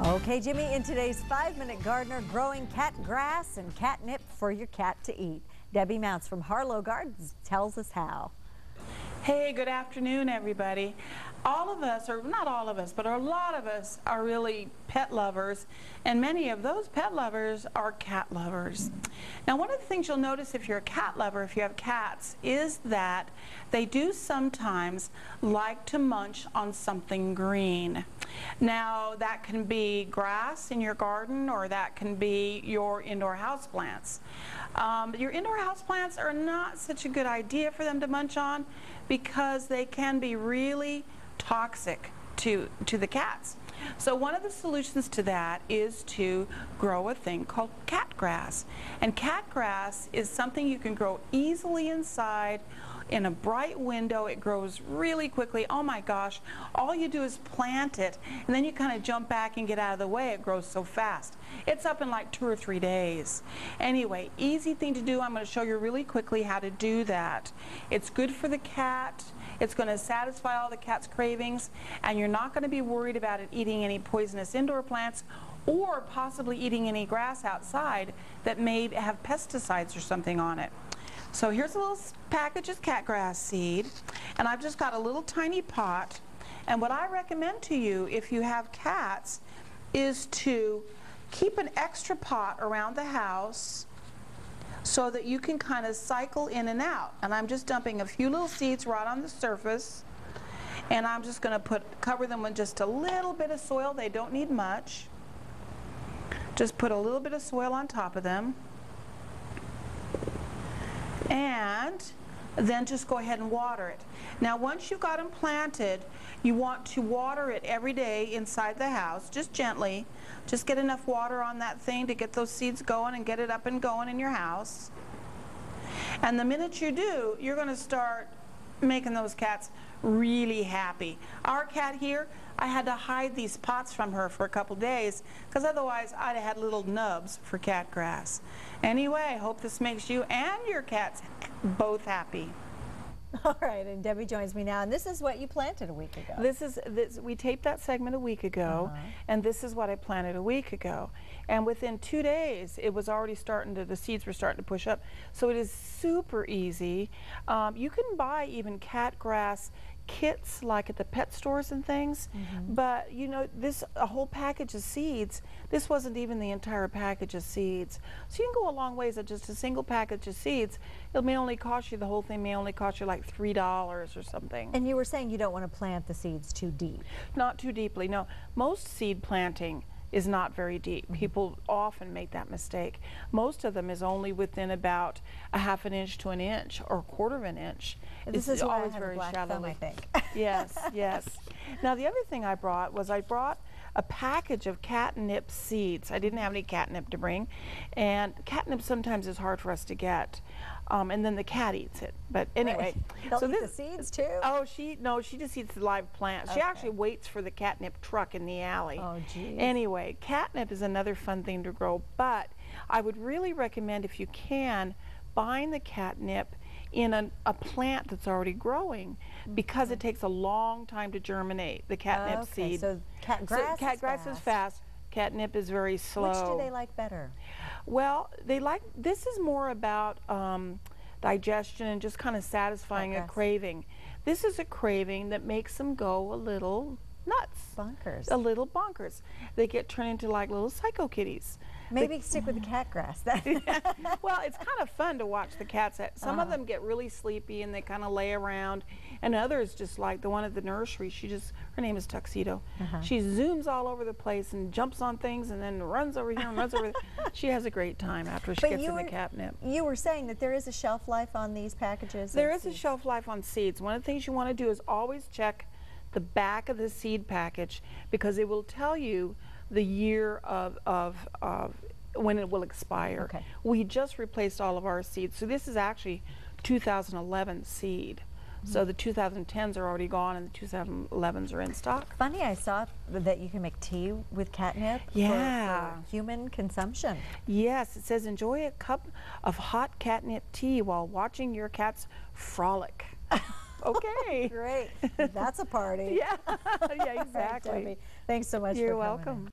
Okay, Jimmy, in today's 5-Minute Gardener, growing cat grass and catnip for your cat to eat. Debbie Mounts from Harlow Gardens tells us how. Hey, good afternoon, everybody. All of us, or not all of us, but a lot of us are really pet lovers, and many of those pet lovers are cat lovers. Now, one of the things you'll notice if you're a cat lover, if you have cats, is that they do sometimes like to munch on something green. Now, that can be grass in your garden, or that can be your indoor houseplants. Your indoor houseplants are not such a good idea for them to munch on because they can be really toxic to the cats. So one of the solutions to that is to grow a thing called cat grass. And cat grass is something you can grow easily inside in a bright window. It grows really quickly. Oh my gosh, all you do is plant it and then you kind of jump back and get out of the way. It grows so fast. It's up in like 2 or 3 days. Anyway, easy thing to do. I'm going to show you really quickly how to do that. It's good for the cat. It's going to satisfy all the cat's cravings, and you're not going to be worried about it eating any poisonous indoor plants or possibly eating any grass outside that may have pesticides or something on it. So here's a little package of cat grass seed, and I've just got a little tiny pot. And what I recommend to you if you have cats is to keep an extra pot around the house so that you can kind of cycle in and out. And I'm just dumping a few little seeds right on the surface, and I'm just going to cover them with just a little bit of soil. They don't need much. Just put a little bit of soil on top of them, and then just go ahead and water it. Now, once you've got them planted, you want to water it every day inside the house, just gently. Just get enough water on that thing to get those seeds going and get it up and going in your house. And the minute you do, you're going to start making those cats really happy. Our cat here, I had to hide these pots from her for a couple days because otherwise I'd have had little nubs for cat grass. Anyway, I hope this makes you and your cats both happy. All right, and Debbie joins me now, and this is what you planted a week ago. We taped that segment a week ago, and this is what I planted a week ago. And within 2 days, it was already the seeds were starting to push up. So it is super easy. You can buy even cat grass kits like at the pet stores and things, but you know, a whole package of seeds, this wasn't even the entire package of seeds. So you can go a long ways at just a single package of seeds. It may only cost you, the whole thing may only cost you like $3 or something. And you were saying you don't want to plant the seeds too deep. Not too deeply, no. Most seed planting is not very deep. People often make that mistake. Most of them is only within about a ½ an inch to an inch or a ¼ of an inch. This is always very shallow, I think. Yes, yes. Now the other thing I brought was a package of catnip seeds. I didn't have any catnip to bring, and catnip sometimes is hard for us to get, and then the cat eats it. But anyway, so eat the seeds too? Oh, she just eats the live plants. She actually waits for the catnip truck in the alley. Oh, geez. Anyway, catnip is another fun thing to grow, but I would really recommend, if you can, buying the catnip in a plant that's already growing, because it takes a long time to germinate the catnip seed. So cat grass is fast. Catnip is very slow. Which do they like better? Well, this is more about digestion and just kind of satisfying a craving. This is a craving that makes them go a little nuts. Bonkers. A little bonkers. They get turned into like little psycho kitties. Maybe stick with the cat grass. Well, it's kind of fun to watch the cats. Some of them get really sleepy and they kind of lay around, and others, just like the one at the nursery, her name is Tuxedo. She zooms all over the place and jumps on things and then runs over here and runs over there. She has a great time after she gets in the catnip. You were saying that there is a shelf life on these packages? There is a shelf life on seeds. One of the things you want to do is always check the back of the seed package, because it will tell you the year of when it will expire. We just replaced all of our seeds, so this is actually 2011 seed. So the 2010s are already gone and the 2011s are in stock. Funny, I saw that you can make tea with catnip for human consumption. Yes, it says enjoy a cup of hot catnip tea while watching your cats frolic. Okay. Great. That's a party. Yeah, yeah, exactly. Thanks so much for coming. You're welcome.